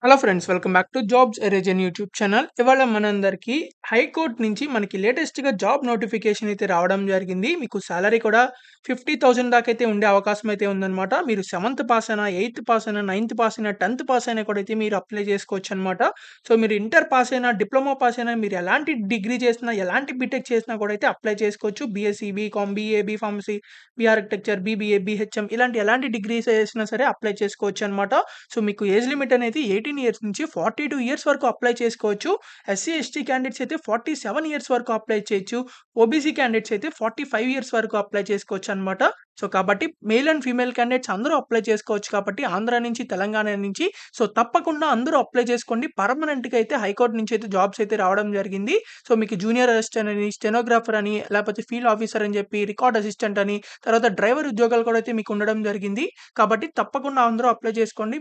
Hello friends, welcome back to jobs ఎరేజన్ YouTube channel. ఇవాళ మనందరికీ హైకోర్ట్ నుంచి మనకి లేటెస్ట్‌గా జాబ్ నోటిఫికేషన్ అయితే రావడం జరిగింది. మీకు సాలరీ కూడా 50,000 దాకా అయితే ఉండే అవకాశం అయితే ఉందన్నమాట. మీరు 7థ్ పాస్ అయినా, 8థ్ పాస్ అయినా, 9థ్ పాస్ అయినా, 10థ్ పాస్ అయినా కూడా అయితే మీరు అప్లై చేసుకోవచ్చనమాట. సో, మీరు ఇంటర్ పాస్ అయినా, డిప్లొమా పాస్ అయినా, మీరు ఎలాంటి డిగ్రీ చేసినా, ఎలాంటి బీటెక్ చేసినా కూడా అయితే అప్లై చేసుకోవచ్చు. BSc, BCom, BA, B Pharmacy, architecture, BBA, BHM ఎలాంటి డిగ్రీస్ చేసినా సరే అప్లై చేసుకోవచ్చనమాట. సో, మీకు ఏజ్ లిమిట్ అనేది 18 ఇయర్స్ నుంచి 42 ఇయర్స్ వరకు అప్లై చేసుకోవచ్చు. ఎస్సీ, ఎస్టీ క్యాండిడేట్స్ అయితే 47 ఇయర్స్ వరకు అప్లై చేయొచ్చు. ఓబీసీ క్యాండిడేట్స్ అయితే 45 ఇయర్స్ వరకు అప్లై చేసుకోవచ్చనమాట. సో, కాబట్టి మేల్ అండ్ ఫీమేల్ క్యాండిడేట్స్ అందరూ అప్లై చేసుకోవచ్చు కాబట్టి ఆంధ్ర నుంచి, తెలంగాణ నుంచి సో, తప్పకుండా అందరూ అప్లై చేసుకోండి. పర్మనెంట్‌గా అయితే హైకోర్ట్ నుంచి అయితే జాబ్స్ అయితే రావడం జరిగింది. సో, మీకు జూనియర్ అసిస్టెంట్ అని, స్టెనోగ్రాఫర్ అని, లేకపోతే ఫీల్డ్ ఆఫీసర్ అని చెప్పి, రికార్డ్ అసిస్టెంట్ అని, తర్వాత డ్రైవర్ ఉద్యోగాలు కూడా అయితే మీకు ఉండడం జరిగింది. కాబట్టి తప్పకుండా అందరూ అప్లై చేసుకోండి.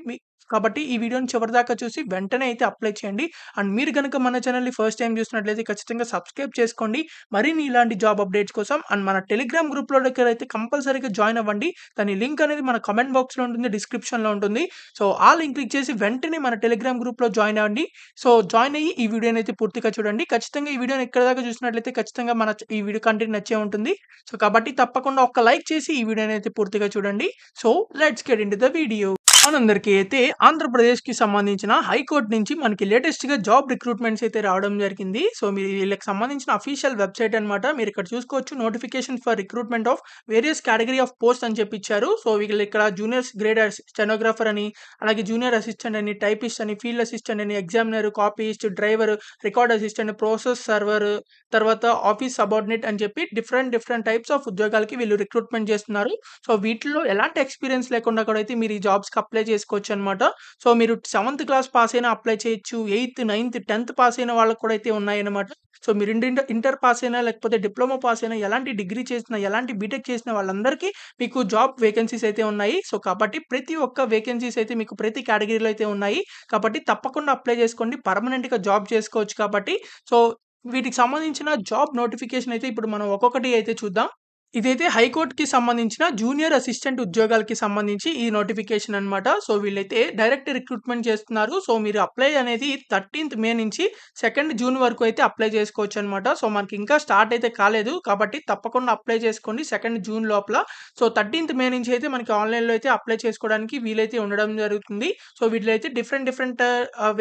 కాబట్టి ఈ వీడియోని చివరిదాకా చూసి వెంటనే అయితే అప్లై చేయండి. అండ్ మీరు గనుక మన ఛానెల్‌ని ఫస్ట్ టైమ్ చూసినట్లయితే ఖచ్చితంగా సబ్స్క్రైబ్ చేసుకోండి. మరిన్ని ఇలాంటి జాబ్ అప్డేట్స్ కోసం అండ్ మన టెలిగ్రామ్ గ్రూప్‌లోకైతే కంపల్సరీగా జాయిన్ అవ్వండి. దాని లింక్ అనేది మన కామెంట్ బాక్స్‌లో ఉంటుంది. డిస్క్రిప్షన్‌లో ఉంటుంది. సో, ఆ లింక్ క్లిక్ చేసి వెంటనే మన టెలిగ్రామ్ గ్రూప్‌లో జాయిన్ అవ్వండి. సో, జాయిన్ అయ్యి ఈ వీడియోని అయితే పూర్తిగా చూడండి. ఖచ్చితంగా ఈ వీడియోని ఎక్కడి దాకా చూసినట్లయితే ఖచ్చితంగా ఈ వీడియో కంటెంట్ నచ్చే ఉంటుంది. సో, కాబట్టి తప్పకుండా ఒక్క లైక్ చేసి ఈ వీడియోని అయితే పూర్తిగా చూడండి. So, let's get into the video. మనందరికీ అయితే ఆంధ్రప్రదేశ్‌కి సంబంధించిన హైకోర్ట్ నుంచి మనకి లేటెస్ట్‌గా జాబ్ రిక్రూట్మెంట్స్ అయితే రావడం జరిగింది. సో, మీరు వీళ్ళకి సంబంధించిన అఫీషియల్ వెబ్‌సైట్ అన్నమాట. మీరు ఇక్కడ చూసుకోవచ్చు notification for recruitment of various category of post అని చెప్పి ఇచ్చారు. సో, వీళ్ళు ఇక్కడ జూనియర్స్ గ్రేడ్ స్టెనోగ్రాఫర్ అని, అలాగే జూనియర్ అసిస్టెంట్ అని, టైపిస్ట్ అని, ఫీల్డ్ అసిస్టెంట్ అని, examiner, copyist, driver, record assistant, process server, తర్వాత ఆఫీస్ సబార్డినేట్ అని చెప్పి డిఫరెంట్ టైప్స్ ఆఫ్ ఉద్యోగాలకి వీళ్ళు రిక్రూట్మెంట్ చేస్తున్నారు. సో, వీటిలో ఎలాంటి ఎక్స్‌పీరియన్స్ లేకుండా కూడా అయితే మీరు ఈ జాబ్స్‌కి అప్లై చేసుకోవచ్చనమాట. సో, మీరు 7థ్ క్లాస్ పాస్ అయినా అప్లై చేయొచ్చు. 8థ్, 9థ్, 10థ్ పాస్ అయిన వాళ్ళకి కూడా అయితే ఉన్నాయన్నమాట. సో, మీరు ఇంటర్ పాస్ అయినా, లేకపోతే డిప్లొమా పాస్ అయినా, ఎలాంటి డిగ్రీ చేసినా, ఎలాంటి బీటెక్ చేసిన వాళ్ళందరికీ మీకు జాబ్ వేకెన్సీస్ అయితే ఉన్నాయి. సో, కాబట్టి ప్రతి ఒక్క వేకెన్సీస్ అయితే మీకు ప్రతి కేటగిరీలో అయితే ఉన్నాయి. కాబట్టి తప్పకుండా అప్లై చేసుకోండి. పర్మనెంట్‌గా జాబ్ చేసుకోవచ్చు కాబట్టి. సో, వీటికి సంబంధించిన జాబ్ నోటిఫికేషన్ అయితే ఇప్పుడు మనం ఒక్కొక్కటి అయితే చూద్దాం. ఇదైతే హైకోర్ట్‌కి సంబంధించిన జూనియర్ అసిస్టెంట్ ఉద్యోగాలకి సంబంధించి ఈ నోటిఫికేషన్ అన్నమాట. సో, వీళ్ళైతే డైరెక్ట్ రిక్రూట్మెంట్ చేస్తున్నారు. సో, మీరు అప్లై అనేది 13థ్ మే నుంచి 2nd జూన్ వరకు అయితే అప్లై చేసుకోవచ్చనమాట. సో, మనకి ఇంకా స్టార్ట్ అయితే కాలేదు. కాబట్టి తప్పకుండా అప్లై చేసుకోండి 2nd జూన్ లోపల. సో, 13థ్ మే నుంచి అయితే మనకి ఆన్‌లైన్‌లో అయితే అప్లై చేసుకోవడానికి వీలైతే ఉండడం జరుగుతుంది. సో, వీటిలో అయితే డిఫరెంట్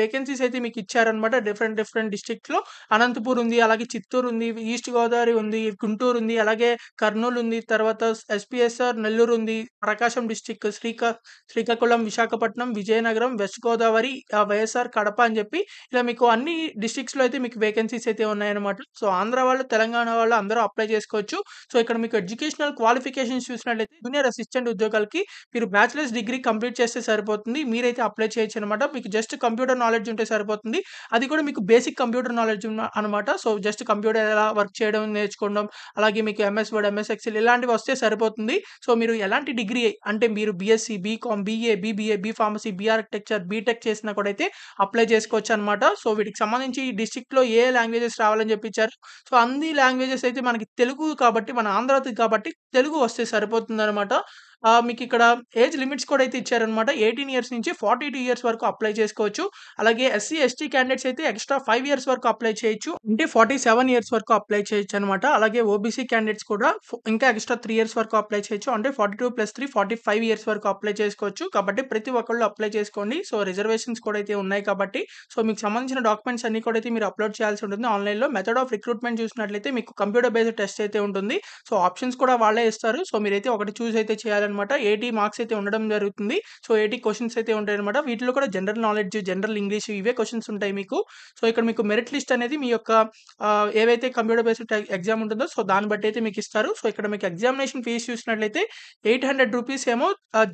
వేకెన్సీస్ అయితే మీకు ఇచ్చారనమాట. డిఫరెంట్ డిస్ట్రిక్ట్స్‌లో అనంతపూర్ ఉంది, అలాగే చిత్తూరు ఉంది, ఈస్ట్ గోదావరి ఉంది, గుంటూరు ఉంది, అలాగే కర్నూలు ఉంది. తర్వాత ఎస్‌పీఎస్‌ఆర్ నెల్లూరు ఉంది. ప్రకాశం డిస్ట్రిక్ట్, శ్రీకాకుళం, విశాఖపట్నం, విజయనగరం, వెస్ట్ గోదావరి, వైఎస్ఆర్ కడప అని చెప్పి ఇలా మీకు అన్ని డిస్ట్రిక్ట్స్‌లో అయితే మీకు వేకెన్సీస్ అయితే ఉన్నాయన్నమాట. సో, ఆంధ్ర వాళ్ళు, తెలంగాణ వాళ్ళు అందరూ అప్లై చేసుకోవచ్చు. సో, ఇక్కడ మీకు ఎడ్యుకేషనల్ క్వాలిఫికేషన్స్ చూసినట్లయితే జూనియర్ అసిస్టెంట్ ఉద్యోగాలకి మీరు బ్యాచిలర్స్ డిగ్రీ కంప్లీట్ చేస్తే సరిపోతుంది. మీరైతే అప్లై చేయొచ్చనమాట. మీకు జస్ట్ కంప్యూటర్ నాలెడ్జ్ ఉంటే సరిపోతుంది. అది కూడా మీకు బేసిక్ కంప్యూటర్ నాలెడ్జ్ అనమాట. సో, జస్ట్ కంప్యూటర్ ఎలా వర్క్ చేయడం నేర్చుకోవడం, అలాగే మీకు ఎంఎస్ వర్డ్, ఎంఎస్ ఎక్సెల్ ఇలాంటివి వస్తే సరిపోతుంది. సో, మీరు ఎలాంటి డిగ్రీ అంటే మీరు BSc, BCom, BA, BBA, B Pharmacy, architecture, BTech చేసినా కూడా అయితే అప్లై చేసుకోవచ్చనమాట. సో, వీటికి సంబంధించి ఈ డిస్ట్రిక్ట్‌లో ఏ లాంగ్వేజెస్ రావాలని చెప్పి ఇచ్చారు. సో, అన్ని లాంగ్వేజెస్ అయితే మనకి తెలుగు కాబట్టి మన ఆంధ్రాది కాబట్టి తెలుగు వస్తే సరిపోతుందనమాట. మీకిక్కడ ఏజ్ లిమిట్స్ కూడా అయితే ఇచ్చారనమాట. 18 ఇయర్స్ నుంచి 42 ఇయర్స్ వరకు అప్లై చేసుకోవచ్చు. అలాగే ఎస్సీ, ఎస్టీ క్యాండిడేట్స్ అయితే ఎక్స్‌ట్రా 5 ఇయర్స్ వరకు అప్లై చేయొచ్చు. అంటే 47 ఇయర్స్ వరకు అప్లై చేయొచ్చనమాట. అలాగే ఓబీసీ క్యాండిడేట్స్ కూడా ఇంకా ఎక్స్‌ట్రా 3 ఇయర్స్ వరకు అప్లై చేయొచ్చు. అంటే 42+3 45 ఇయర్స్ వరకు అప్లై చేసుకోవచ్చు. కాబట్టి ప్రతి ఒక్కళ్ళు అప్లై చేసుకోండి. సో, రిజర్వేషన్స్ కూడా అయితే ఉన్నాయి కాబట్టి. సో, మీకు సంబంధించిన డాక్యుమెంట్స్ అన్నీ కూడా అయితే మీరు అప్లోడ్ చేయాల్సి ఉంటుంది ఆన్‌లైన్‌లో. మెథడ్ ఆఫ్ రిక్రూట్మెంట్ చూసినట్లయితే మీకు కంప్యూటర్ బేస్డ్ టెస్ట్ అయితే ఉంటుంది. సో, ఆప్షన్స్ కూడా వాళ్ళే ఇస్తారు. సో, మీరైతే ఒకటి చూస్ అయితే చేయాలనమాట. 80 మార్క్స్ అయితే ఉండడం జరుగుతుంది. సో, 80 క్వెషన్స్ అయితే ఉంటాయన్నమాట. వీటిలో కూడా జనరల్ నాలెడ్జ్, జనరల్ ఇంగ్లీష్ ఇవే క్వెషన్స్ ఉంటాయి మీకు. సో, ఇక్కడ మీకు మెరిట్ లిస్ట్ అనేది మీ యొక్క ఏవైతే కంప్యూటర్ బేస్డ్ ఎగ్జామ్ ఉంటుందో సో, దాన్ని బట్టి అయితే మీకు ఇస్తారు. సో, ఇక్కడ మీకు ఎగ్జామినేషన్ ఫీస్ చూసినట్లయితే రూ. 800 ఏమో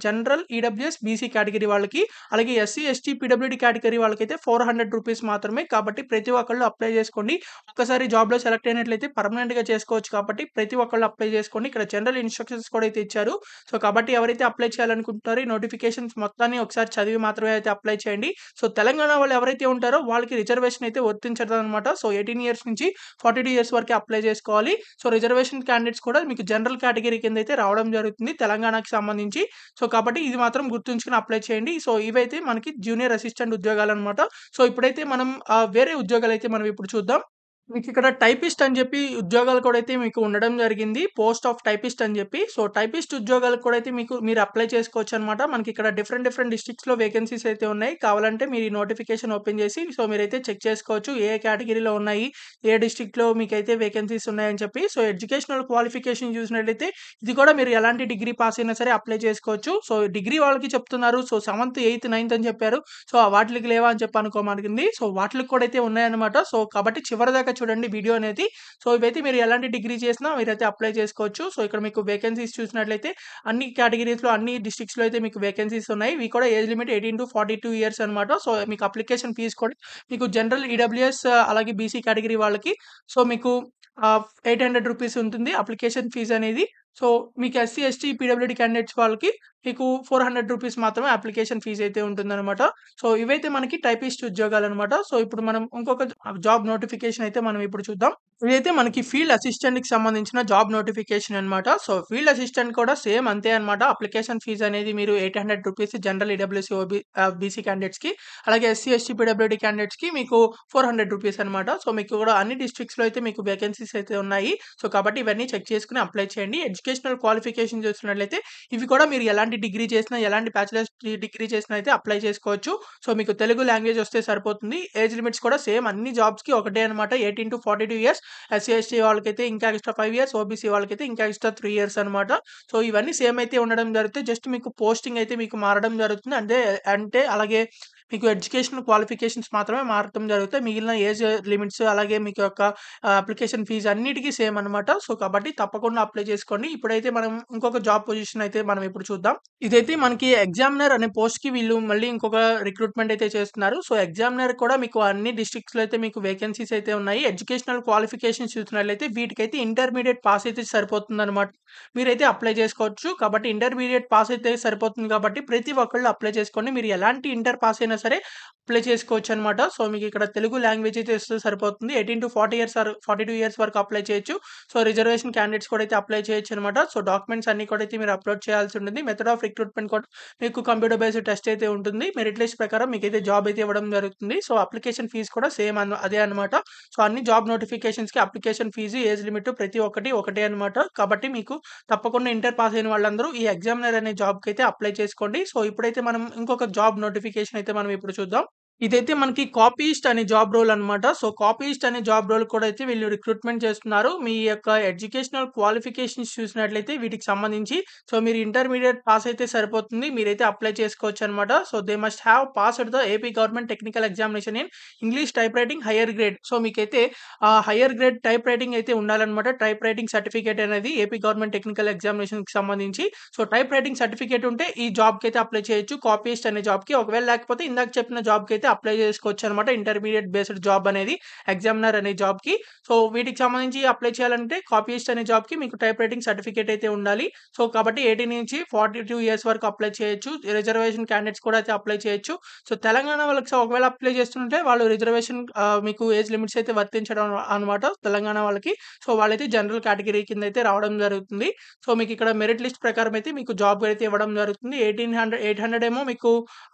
జనరల్, ఈడబ్ల్యూఎస్, బీసీ కేటగిరీ వాళ్ళకి, అలాగే ఎస్సీ, ఎస్టీ, పీడబ్ల్యూడీ కేటగిరీ వాళ్ళకైతే రూ. 400 మాత్రమే. కాబట్టి ప్రతి ఒక్కళ్ళు అప్లై చేసుకోండి. ఒక్కసారి జాబ్‌లో సెలెక్ట్ అయినట్లయితే పర్మనెంట్‌గా చేసుకోవచ్చు కాబట్టి ప్రతి ఒక్కళ్ళు అప్లై చేసుకోండి. ఇక్కడ జనరల్ ఇన్‌స్ట్రక్షన్స్ కూడా అయితే ఇచ్చారు. సో, కాబట్టి ఎవరైతే అప్లై చేయాలనుకుంటున్నారో ఈ నోటిఫికేషన్స్ మొత్తాన్ని ఒకసారి చదివి మాత్రమే అయితే అప్లై చేయండి. సో, తెలంగాణ వాళ్ళు ఎవరైతే ఉంటారో వాళ్ళకి రిజర్వేషన్ అయితే వర్తించదనమాట. సో, 18 ఇయర్స్ నుంచి 42 ఇయర్స్ వరకే అప్లై చేసుకోవాలి. సో, రిజర్వేషన్ క్యాండిడేట్స్ కూడా మీకు జనరల్ కేటగిరీ కింద అయితే రావడం జరుగుతుంది తెలంగాణకి సంబంధించి. సో, కాబట్టి ఇది మాత్రం గుర్తుంచుకొని అప్లై చేయండి. సో, ఇవైతే మనకి జూనియర్ అసిస్టెంట్ ఉద్యోగాలనమాట. సో, ఇప్పుడైతే మనం వేరే ఉద్యోగాలైతే మనం ఇప్పుడు చూద్దాం. మీకిక్కడ టైపిస్ట్ అని జెప్పి ఉద్యోగాలు కూడా అయితే మీకు ఉండడం జరిగింది. పోస్ట్ ఆఫ్ టైపిస్ట్ అని జెప్పి. సో, టైపిస్ట్ ఉద్యోగాలకు కూడా అయితే మీరు అప్లై చేసుకోవచ్చనమాట. మనకిక్కడ డిఫరెంట్ డిఫరెంట్ డిస్ట్రిక్ట్స్‌లో వేకెన్సీస్ అయితే ఉన్నాయి. కావాలంటే మీరు ఈ నోటిఫికేషన్ ఓపెన్ చేసి సో, మీరైతే చెక్ చేసుకోవచ్చు. ఏ కేటగిరీలో ఉన్నాయి, ఏ డిస్ట్రిక్ట్‌లో మీకైతే వేకెన్సీస్ ఉన్నాయని చెప్పి. సో, ఎడ్యుకేషనల్ క్వాలిఫికేషన్ చూసినట్లయితే ఇది కూడా మీరు ఎలాంటి డిగ్రీ పాస్ అయినా సరే అప్లై చేసుకోవచ్చు. సో, డిగ్రీ వాళ్ళకి చెప్తున్నారు. సో, 7థ్, 8థ్, 9థ్ అని చెప్పారు. సో, వాటిలకి లేవా అని చెప్పి అనుకోమాకండి. సో, వాటిలకి కూడా అయితే ఉన్నాయన్నమాట. సో, కాబట్టి చివరిదాకా చూడండి వీడియో అనేది. సో, ఇవైతే మీరు ఎలాంటి డిగ్రీ చేసినా మీరైతే అప్లై చేసుకోవచ్చు. సో, ఇక్కడ మీకు వేకెన్సీస్ చూసినట్లయితే అన్ని కేటగిరీస్‌లో, అన్ని డిస్ట్రిక్ట్స్‌లో అయితే మీకు వేకెన్సీస్ ఉన్నాయి. ఇవి కూడా ఏజ్ లిమిట్ 18-42 ఇయర్స్ అనమాట. సో, మీకు అప్లికేషన్ ఫీస్ కూడా మీకు జనరల్ ఈడబ్ల్యూఎస్ అలాగే బీసీ కేటగిరీ వాళ్ళకి సో, మీకు రూ. 800 ఉంటుంది అప్లికేషన్ ఫీస్ అనేది. సో, మీకు ఎస్సీ, ఎస్టీ, పీడబ్ల్యూడీ క్యాండిడేట్స్ వాళ్ళకి మీకు రూ. 400 మాత్రమే అప్లికేషన్ ఫీస్ అయితే ఉంటుందనమాట. సో, ఇవైతే మనకి టైపిస్ట్ ఉద్యోగాలనమాట. సో, ఇప్పుడు మనం ఇంకొక జాబ్ నోటిఫికేషన్ అయితే మనం ఇప్పుడు చూద్దాం. ఇదైతే మనకి ఫీల్డ్ అసిస్టెంట్‌కి సంబంధించిన జాబ్ నోటిఫికేషన్ అనమాట. సో, ఫీల్డ్ అసిస్టెంట్ కూడా సేమ్ అంతే అనమాట. అప్లికేషన్ ఫీస్ అనేది మీరు రూ. 800 జనరల్ ఈడబ్ల్యూఎస్, బీసీ క్యాండిడేట్స్‌కి అలాగే ఎస్సీ, ఎస్టీ, పీడబ్ల్యూడీ క్యాండిడేట్స్‌కి మీకు రూ. 400 అనమాట. సో, మీకు కూడా అన్ని డిస్ట్రిక్ట్స్‌లో అయితే మీకు వేకెన్సీస్ అయితే ఉన్నాయి. సో, కాబట్టి ఇవన్నీ చెక్ చేసుకొని అప్లై చేయండి. ఎడ్యుకేషనల్ క్వాలిఫికేషన్ చూస్తున్నట్లయితే ఇవి కూడా మీరు ఎలాంటి డిగ్రీ చేసినా, ఎలాంటి బ్యాచిలర్స్ డిగ్రీ చేసినా అయితే అప్లై చేసుకోవచ్చు. సో, మీకు తెలుగు లాంగ్వేజ్ వస్తే సరిపోతుంది. ఏజ్ లిమిట్స్ కూడా సేమ్ అన్ని జాబ్స్‌కి ఒకటే అనమాట. 18-42 ఇయర్స్. ఎస్సీ, ఎస్టీ వాళ్ళకైతే ఇంకా ఎక్స్‌ట్రా 5 ఇయర్స్. ఓబీసీ వాళ్ళకైతే ఇంకా ఎక్స్‌ట్రా 3 ఇయర్స్ అనమాట. సో, ఇవన్నీ సేమ్ అయితే ఉండడం జరుగుతుంది. జస్ట్ మీకు పోస్టింగ్ అయితే మీకు మారడం జరుగుతుంది. అంటే అలాగే మీకు ఎడ్యుకేషనల్ క్వాలిఫికేషన్స్ మాత్రమే మారటం జరుగుతాయి. మిగిలిన ఏజ్ లిమిట్స్ అలాగే మీకు యొక్క అప్లికేషన్ ఫీస్ అన్నిటికి సేమ్ అనమాట. సో, కాబట్టి తప్పకుండా అప్లై చేసుకోండి. ఇప్పుడైతే మనం ఇంకొక జాబ్ పొజిషన్ అయితే మనం ఇప్పుడు చూద్దాం. ఇదైతే మనకి ఎగ్జామినర్ అనే పోస్ట్‌కి వీళ్ళు మళ్ళీ ఇంకొక రిక్రూట్‌మెంట్ అయితే చేస్తున్నారు. సో, ఎగ్జామినర్ కూడా మీకు అన్ని డిస్ట్రిక్ట్స్‌లో అయితే మీకు వేకెన్సీస్ అయితే ఉన్నాయి. ఎడ్యుకేషనల్ క్వాలిఫికేషన్స్ చూసినట్లయితే వీటికైతే ఇంటర్మీడియేట్ పాస్ అయితే సరిపోతుందనమాట. మీరైతే అప్లై చేసుకోవచ్చు. కాబట్టి ఇంటర్మీడియేట్ పాస్ అయితే సరిపోతుంది కాబట్టి ప్రతి ఒక్కళ్ళు అప్లై చేసుకోండి. మీరు ఎలాంటి ఇంటర్ పాస్ అయినా సరే అప్లై చేసుకోవచ్చనమాట. సో, మీకిక్కడ తెలుగు లాంగ్వేజ్ అయితే వస్తే సరిపోతుంది. 18-40 ఇయర్స్ 42 ఇయర్స్ వరకు అప్లై చేయొచ్చు. సో, రిజర్వేషన్ క్యాండిడేట్స్ కూడా అయితే అప్లై చేయొచ్చనమాట. సో, డాక్యుమెంట్స్ అన్నీ కూడా అయితే మీరు అప్‌లోడ్ చేయాల్సి ఉంటుంది. మెథడ్ ఆఫ్ రిక్రూట్‌మెంట్ కూడా మీకు కంప్యూటర్ బేస్డ్ టెస్ట్ అయితే ఉంటుంది. మెరిట్ లిస్ట్ ప్రకారం మీకైతే జాబ్ అయితే ఇవ్వడం జరుగుతుంది. సో, అప్లికేషన్ ఫీస్ కూడా సేమ్ అదే అనమాట. సో, అన్ని జాబ్ నోటిఫికేషన్స్‌కి అప్లికేషన్ ఫీజు, ఏజ్ లిమిట్ ప్రతి ఒక్కటి ఒకటే అనమాట. కాబట్టి మీకు తప్పకుండా ఇంటర్ పాస్ అయిన వాళ్ళందరూ ఈ ఎగ్జామినర్ అనే జాబ్‌కైతే అప్లై చేసుకోండి. సో, ఇప్పుడైతే మనం ఇంకొక జాబ్ నోటిఫికేషన్ అయితే మనం ఇప్పుడు చూద్దాం. ఇదైతే మనకి కాపీయిస్ట్ అనే జాబ్ రోల్ అనమాట. సో, కాపీయిస్ట్ అనే జాబ్ రోల్ కూడా అయితే వీళ్ళు రిక్రూట్‌మెంట్ చేస్తున్నారు. మీ యొక్క ఎడ్యుకేషనల్ క్వాలిఫికేషన్స్ చూసినట్లయితే వీటికి సంబంధించి సో, మీరు ఇంటర్మీడియేట్ పాస్ అయితే సరిపోతుంది. మీరైతే అప్లై చేసుకోవచ్చనమాట. So, they must have passed the AP government technical examination in English typewriting higher grade. So, మీకైతే హైయర్ గ్రేడ్ టైప్ రైటింగ్ అయితే ఉండాలనమాట. టైప్ రైటింగ్ సర్టిఫికేట్ అనేది ఏపీ గవర్నమెంట్ టెక్నికల్ ఎగ్జామినేషన్‌కి సంబంధించి. సో, టైప్ రైటింగ్ సర్టిఫికేట్ ఉంటే ఈ జాబ్‌కైతే apply చేయొచ్చు. Copyist అనే జాబ్‌కి. ఒకవేళ లేకపోతే ఇందాక చెప్పిన జాబ్‌కైతే అప్లై చేసుకోవచ్చనమాట. ఇంటర్మీడియేట్ బేస్డ్ జాబ్ అనేది ఎగ్జామినర్ అనే జాబ్‌కి. సో, వీటికి సంబంధించి అప్లై చేయాలంటే కాపీయిస్ట్ అనే జాబ్‌కి మీకు టైప్ రైటింగ్ సర్టిఫికేట్ అయితే ఉండాలి. సో, కాబట్టి 18-42 ఇయర్స్ వరకు అప్లై చేయొచ్చు. రిజర్వేషన్ క్యాండిడేట్స్ కూడా అయితే అప్లై చేయొచ్చు. సో, తెలంగాణ వాళ్ళకి ఒకవేళ అప్లై చేస్తుంటే వాళ్ళు రిజర్వేషన్ మీకు ఏజ్ లిమిట్స్ అయితే వర్తించడం అనమాట తెలంగాణ వాళ్ళకి. సో, వాళ్ళైతే జనరల్ కేటగిరీ కింద అయితే రావడం జరుగుతుంది. సో, మీకిక్కడ మెరిట్ లిస్ట్ ప్రకారం అయితే మీకు జాబ్ అయితే ఇవ్వడం జరుగుతుంది. 800 ఏమో మీకు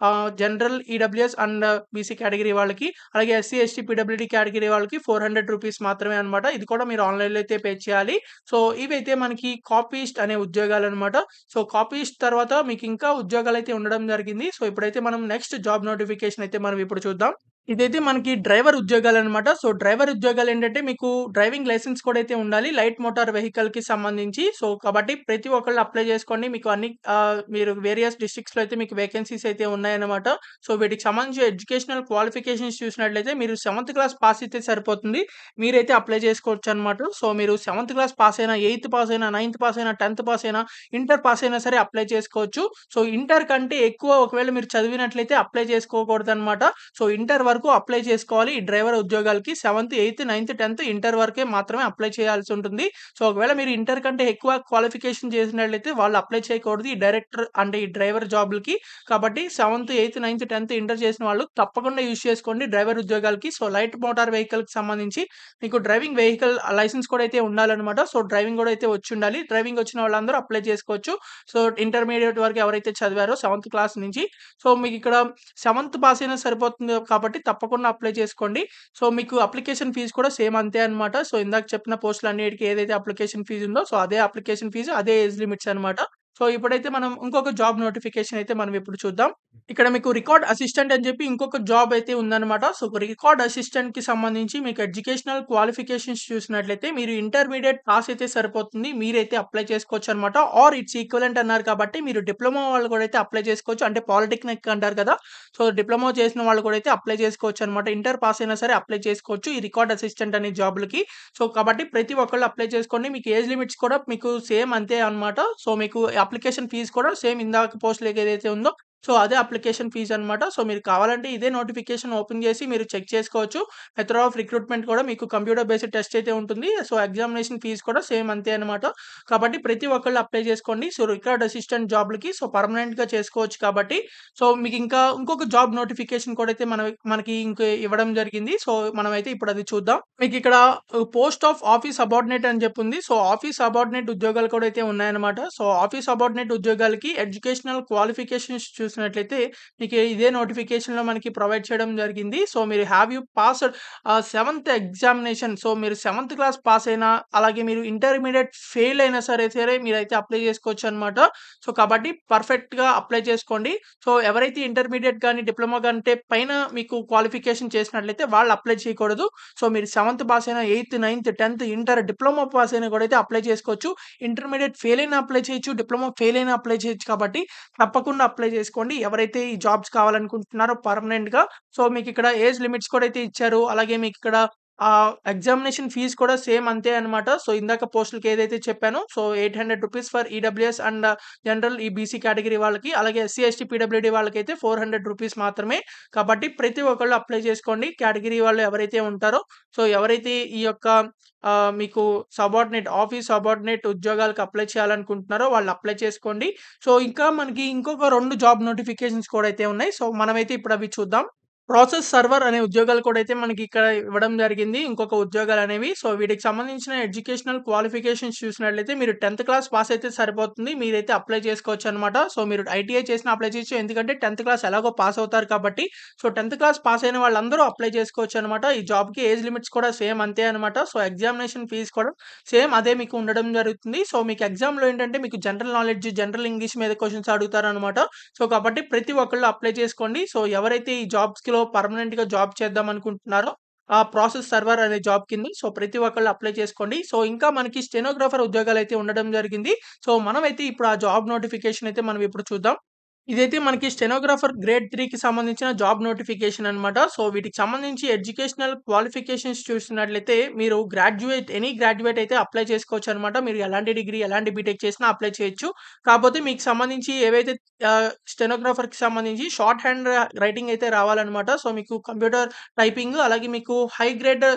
general EWS and BC category వాళ్ళకి, అలాగే ఎస్సీ, ఎస్టీ, పీడబ్ల్యూడీ కేటగిరీ వాళ్ళకి రూ. 400 మాత్రమే అనమాట. ఇది కూడా మీరు ఆన్‌లైన్‌లో అయితే పే చేయాలి. సో, ఇవైతే మనకి కాపీయిస్ట్ అనే ఉద్యోగాలనమాట. సో, కాపీయిస్ట్ తర్వాత మీకు ఇంకా ఉద్యోగాలైతే ఉండడం జరిగింది. సో, ఇప్పుడైతే మనం నెక్స్ట్ జాబ్ నోటిఫికేషన్ అయితే మనం ఇప్పుడు చూద్దాం. ఇదైతే మనకి డ్రైవర్ ఉద్యోగాలనమాట. సో, డ్రైవర్ ఉద్యోగాలేంటంటే మీకు డ్రైవింగ్ లైసెన్స్ కూడా అయితే ఉండాలి. లైట్ మోటార్ వెహికల్‌కి సంబంధించి. సో, కాబట్టి ప్రతి ఒక్కళ్ళు అప్లై చేసుకోండి. మీకు అన్ని మీరు వేరియస్ డిస్ట్రిక్ట్స్‌లో అయితే మీకు వేకెన్సీస్ అయితే ఉన్నాయన్నమాట. సో, వీటికి సంబంధించి ఎడ్యుకేషనల్ క్వాలిఫికేషన్స్ చూసినట్లయితే మీరు 7థ్ క్లాస్ పాస్ అయితే సరిపోతుంది. మీరైతే అప్లై చేసుకోవచ్చనమాట. సో, మీరు 7థ్ క్లాస్ పాస్ అయినా, 8థ్ పాస్ అయినా, 9థ్ పాస్ అయినా, 10థ్ పాస్ అయినా, ఇంటర్ పాస్ అయినా సరే అప్లై చేసుకోవచ్చు. సో, ఇంటర్ కంటే ఎక్కువ ఒకవేళ మీరు చదివినట్లయితే అప్లై చేసుకోకూడదనమాట. సో, ఇంటర్ వరకు అప్లై చేసుకోవాలి. ఈ డ్రైవర్ ఉద్యోగాలకి 7థ్, 8థ్, 9థ్, 10థ్ ఇంటర్ వరకే మాత్రమే అప్లై చేయాల్సి ఉంటుంది. సో, ఒకవేళ మీరు ఇంటర్ కంటే ఎక్కువ క్వాలిఫికేషన్ చేసినట్లయితే వాళ్ళు అప్లై చేయకూడదు. ఈ డైరెక్టర్ అంటే ఈ డ్రైవర్ జాబ్‌లకి. కాబట్టి 7థ్, 8థ్, 9థ్, 10థ్ ఇంటర్ చేసిన వాళ్ళు తప్పకుండా యూజ్ చేసుకోండి డ్రైవర్ ఉద్యోగాలకి. సో, లైట్ మోటార్ వెహికల్‌కి సంబంధించి మీకు డ్రైవింగ్ వెహికల్ లైసెన్స్ కూడా అయితే ఉండాలనమాట. సో, డ్రైవింగ్ కూడా అయితే వచ్చుండాలి. డ్రైవింగ్ వచ్చిన వాళ్ళందరూ అప్లై చేసుకోవచ్చు. సో, ఇంటర్మీడియేట్ వరకు ఎవరైతే చదివారో 7థ్ క్లాస్ నుంచి. సో, మీకిక్కడ 7థ్ పాస్ అయినా సరిపోతుంది కాబట్టి తప్పకుండా అప్లై చేసుకోండి. సో, మీకు అప్లికేషన్ ఫీజ్ కూడా సేమ్ అంతే అనమాట. సో, ఇందాక చెప్పిన పోస్టులన్నిటికి ఏదైతే అప్లికేషన్ ఫీజ్ ఉందో సో, అదే అప్లికేషన్ ఫీజ్, అదే ఏజ్ లిమిట్స్ అనమాట. సో, ఇప్పుడైతే మనం ఇంకొక జాబ్ నోటిఫికేషన్ అయితే మనం ఇప్పుడు చూద్దాం. ఇక్కడ మీకు రికార్డ్ అసిస్టెంట్ అని చెప్పి ఇంకొక జాబ్ అయితే ఉందన్నమాట. సో, రికార్డ్ అసిస్టెంట్‌కి సంబంధించి మీకు ఎడ్యుకేషనల్ క్వాలిఫికేషన్స్ చూసినట్లయితే మీరు ఇంటర్మీడియేట్ పాస్ అయితే సరిపోతుంది. మీరైతే అప్లై చేసుకోవచ్చనమాట. ఆర్ ఇట్స్ ఈక్వివలెంట్ అన్నారు కాబట్టి మీరు డిప్లొమా వాళ్ళు కూడా అయితే అప్లై చేసుకోవచ్చు. అంటే పాలిటెక్నిక్ అంటారు కదా! సో, డిప్లొమా చేసిన వాళ్ళు కూడా అయితే అప్లై చేసుకోవచ్చనమాట. ఇంటర్ పాస్ అయినా సరే అప్లై చేసుకోవచ్చు. ఈ రికార్డ్ అసిస్టెంట్ అనే జాబ్‌లకి. సో, కాబట్టి ప్రతి ఒక్కళ్ళు అప్లై చేసుకోండి. మీకు ఏజ్ లిమిట్స్ కూడా మీకు సేమ్ అంతే అనమాట. సో, మీకు అప్లికేషన్ ఫీజ్ కూడా సేమ్ ఇందాక పోస్ట్‌లకి ఏదైతే ఉందో సో, అదే అప్లికేషన్ ఫీజ్ అనమాట. సో, మీరు కావాలంటే ఇదే నోటిఫికేషన్ ఓపెన్ చేసి మీరు చెక్ చేసుకోవచ్చు. మెథడ్ ఆఫ్ రిక్రూట్‌మెంట్ కూడా మీకు కంప్యూటర్ బేస్డ్ టెస్ట్ అయితే ఉంటుంది. సో, ఎగ్జామినేషన్ ఫీజ్ కూడా సేమ్ అంతే అనమాట. కాబట్టి ప్రతి ఒక్కళ్ళు అప్లై చేసుకోండి. సో, రికార్డ్ అసిస్టెంట్ జాబ్‌లకి సో, పర్మనెంట్‌గా చేసుకోవచ్చు కాబట్టి సో, మీకు ఇంకా ఇంకొక జాబ్ నోటిఫికేషన్ కూడా అయితే మనకి ఇవ్వడం జరిగింది. సో, మనమైతే ఇప్పుడు అది చూద్దాం. మీకిక్కడ పోస్ట్ ఆఫ్ ఆఫీస్ సబార్డినేట్ అని చెప్పి ఉంది. సో, ఆఫీస్ సబార్డినేట్ ఉద్యోగాలు కూడా అయితే ఉన్నాయన్నమాట. సో, ఆఫీస్ సబార్డినేట్ ఉద్యోగాలకి ఎడ్యుకేషనల్ క్వాలిఫికేషన్స్ చూసినట్లయితే మీకు ఇదే నోటిఫికేషన్‌లో మనకి ప్రొవైడ్ చేయడం జరిగింది. సో, మీరు హావ్ యూ పాస్డ్ 7థ్ ఎగ్జామినేషన్. సో, మీరు 7థ్ క్లాస్ పాస్ అయినా, అలాగే మీరు ఇంటర్మీడియేట్ ఫెయిల్ అయినా సరే మీరైతే అప్లై చేసుకోవచ్చనమాట. సో, కాబట్టి పర్ఫెక్ట్‌గా అప్లై చేసుకోండి. సో, ఎవరైతే ఇంటర్మీడియేట్ గాని, డిప్లొమా కంటే పైన మీకు క్వాలిఫికేషన్ చేసినట్లయితే వాళ్ళు అప్లై చేయకూడదు. సో, మీరు 7థ్ పాస్ అయినా, 8థ్, 9థ్, 10థ్, ఇంటర్, డిప్లొమా పాస్ అయినా కూడా అయితే అప్లై చేసుకోవచ్చు. ఇంటర్మీడియేట్ ఫెయిల్ అయినా అప్లై చేయొచ్చు. డిప్లొమా ఫెయిల్ అయినా అప్లై చేయొచ్చు కాబట్టి తప్పకుండా అప్లై చేసుకోండి. ఎవరైతే ఈ జాబ్స్ కావాలనుకుంటున్నారో పర్మనెంట్‌గా సో, మీకిక్కడ ఏజ్ లిమిట్స్ కూడా అయితే ఇచ్చారు. అలాగే మీకిక్కడ ఎగ్జామినేషన్ ఫీజ్ కూడా సేమ్ అంతే అనమాట. సో, ఇందాక పోస్టులకి ఏదైతే చెప్పానో సో, రూ. 800 ఫర్ ఈడబ్ల్యూఎస్ అండ్ జనరల్ ఈ బీసీ కేటగిరీ వాళ్ళకి, అలాగే ఎస్సీ, ఎస్టీ, పీడబ్ల్యూడీ వాళ్ళకైతే రూ. 400 మాత్రమే. కాబట్టి ప్రతి ఒక్కళ్ళు అప్లై చేసుకోండి. కేటగిరీ వాళ్ళు ఎవరైతే ఉంటారో సో, ఎవరైతే ఈ యొక్క మీకు ఆఫీస్ సబార్డినేట్ ఉద్యోగాలకు అప్లై చేయాలనుకుంటున్నారో వాళ్ళు అప్లై చేసుకోండి. సో, ఇంకా మనకి ఇంకొక 2 జాబ్ నోటిఫికేషన్స్ కూడా అయితే ఉన్నాయి. సో, మనమైతే ఇప్పుడు అవి చూద్దాం. ప్రాసెస్ సర్వర్ అనే ఉద్యోగాలు కూడా అయితే మనకి ఇక్కడ ఇవ్వడం జరిగింది. ఇంకొక ఉద్యోగాలనేవి. సో, వీటికి సంబంధించిన ఎడ్యుకేషనల్ క్వాలిఫికేషన్స్ చూసినట్లయితే మీరు 10థ్ క్లాస్ పాస్ అయితే సరిపోతుంది. మీరైతే అప్లై చేసుకోవచ్చనమాట. సో, మీరు ఐటీఐ చేసినా అప్లై చేయొచ్చు. ఎందుకంటే 10థ్ క్లాస్ ఎలాగో పాస్ అవుతారు కాబట్టి. సో, 10థ్ క్లాస్ పాస్ అయిన వాళ్ళందరూ అప్లై చేసుకోవచ్చనమాట. ఈ జాబ్‌కి ఏజ్ లిమిట్స్ కూడా సేమ్ అంతే అనమాట. సో, ఎగ్జామినేషన్ ఫీజ్ కూడా సేమ్ అదే మీకు ఉండడం జరుగుతుంది. సో, మీకు ఎగ్జామ్‌లో ఏంటంటే మీకు జనరల్ నాలెడ్జ్, జనరల్ ఇంగ్లీష్ మీద క్వెషన్స్ అడుగుతారనమాట. సో, కాబట్టి ప్రతి ఒక్కళ్ళు అప్లై చేసుకోండి. సో, ఎవరైతే ఈ జాబ్స్‌కిలో పర్మనెంట్‌గా జాబ్ చేద్దాం అనుకుంటున్నారో ఆ ప్రాసెస్ సర్వర్ అనే జాబ్ కింద సో, ప్రతి ఒక్కళ్ళు అప్లై చేసుకోండి. సో, ఇంకా మనకి స్టెనోగ్రాఫర్ ఉద్యోగాలైతే ఉండడం జరిగింది. సో, మనమైతే ఇప్పుడు ఆ జాబ్ నోటిఫికేషన్ అయితే మనం ఇప్పుడు చూద్దాం. ఇదైతే మనకి స్టెనోగ్రాఫర్ గ్రేడ్ 3కి సంబంధించిన జాబ్ నోటిఫికేషన్ అనమాట. సో, వీటికి సంబంధించి ఎడ్యుకేషనల్ క్వాలిఫికేషన్స్ చూస్తున్నట్లయితే మీరు ఎనీ గ్రాడ్యుయేట్ అయితే అప్లై చేసుకోవచ్చనమాట. మీరు ఎలాంటి డిగ్రీ, ఎలాంటి బీటెక్ చేసినా అప్లై చేయొచ్చు. కాపోతే మీకు సంబంధించి ఏవైతే స్టెనోగ్రాఫర్‌కి సంబంధించి షార్ట్ హ్యాండ్ రైటింగ్ అయితే రావాలనమాట. సో, మీకు కంప్యూటర్ టైపింగ్ అలాగే మీకు హై గ్రేడ్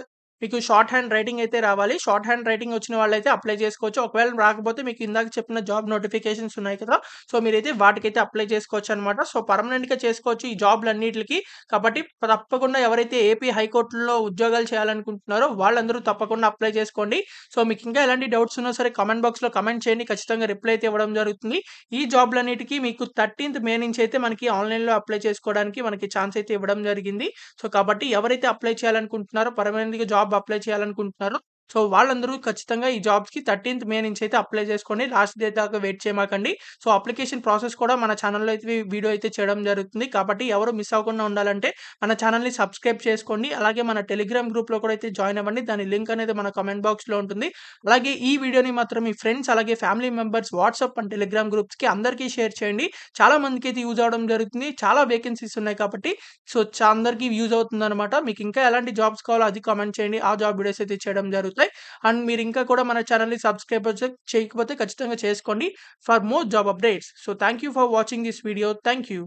మీకు షార్ట్ హ్యాండ్ రైటింగ్ అయితే రావాలి. షార్ట్ హ్యాండ్ రైటింగ్ వచ్చిన వాళ్ళైతే అప్లై చేసుకోవచ్చు. ఒకవేళ రాకపోతే మీకు ఇందాక చెప్పిన జాబ్ నోటిఫికేషన్స్ ఉన్నాయి కదా! సో, మీరైతే వాటికైతే అప్లై చేసుకోవచ్చనమాట. సో, పర్మనెంట్‌గా చేసుకోవచ్చు ఈ జాబ్‌లన్నిట్లికి. కాబట్టి తప్పకుండా ఎవరైతే ఏపీ హైకోర్టులో ఉద్యోగాలు చేయాలనుకుంటున్నారో వాళ్ళందరూ తప్పకుండా అప్లై చేసుకోండి. సో, మీకు ఇంకా ఎలాంటి డౌట్స్ ఉన్నా సరే కామెంట్ బాక్స్‌లో కామెంట్ చేయండి. ఖచ్చితంగా రిప్లై అయితే ఇవ్వడం జరుగుతుంది. ఈ జాబ్‌లన్నిటికి మీకు 13థ్ మే నుంచి అయితే మనకి ఆన్‌లైన్‌లో అప్లై చేసుకోవడానికి మనకి ఛాన్స్ అయితే ఇవ్వడం జరిగింది. సో, కాబట్టి ఎవరైతే అప్లై చేయాలనుకుంటున్నారో పర్మనెంట్‌గా జాబ్ అప్లై చేయాలనుకుంటున్నారో సో, వాళ్ళందరూ ఖచ్చితంగా ఈ జాబ్స్‌కి 13థ్ మే నుంచి అయితే అప్లై చేసుకోండి. లాస్ట్ డేట్ దాకా వెయిట్ చేయమాకండి. సో, అప్లికేషన్ ప్రాసెస్ కూడా మన ఛానెల్‌లో అయితే వీడియో అయితే చేయడం జరుగుతుంది. కాబట్టి ఎవరు మిస్ అవ్వకుండా ఉండాలంటే మన ఛానెల్‌ని సబ్స్క్రైబ్ చేసుకోండి. అలాగే మన టెలిగ్రామ్ గ్రూప్‌లో కూడా అయితే జాయిన్ అవ్వండి. దాని లింక్ అనేది మన కామెంట్ బాక్స్‌లో ఉంటుంది. అలాగే ఈ వీడియోని మాత్రం మీ ఫ్రెండ్స్ అలాగే family members WhatsApp and Telegram గ్రూప్స్‌కి అందరికీ షేర్ చేయండి. చాలా మందికైతే యూజ్ అవ్వడం జరుగుతుంది. చాలా వేకెన్సీస్ ఉన్నాయి కాబట్టి సో, అందరికి యూజ్ అవుతుందనమాట. మీకు ఇంకా ఎలాంటి జాబ్స్ కావాలో అది కామెంట్ చేయండి. ఆ జాబ్ వీడియోస్ అయితే చేయడం జరుగుతాయి. అండ్ మీరు ఇంకా కూడా మన ఛానెల్‌ని సబ్స్క్రైబ్ చేయకపోతే ఖచ్చితంగా చేసుకోండి for more job updates. So, thank you for watching this video. Thank you.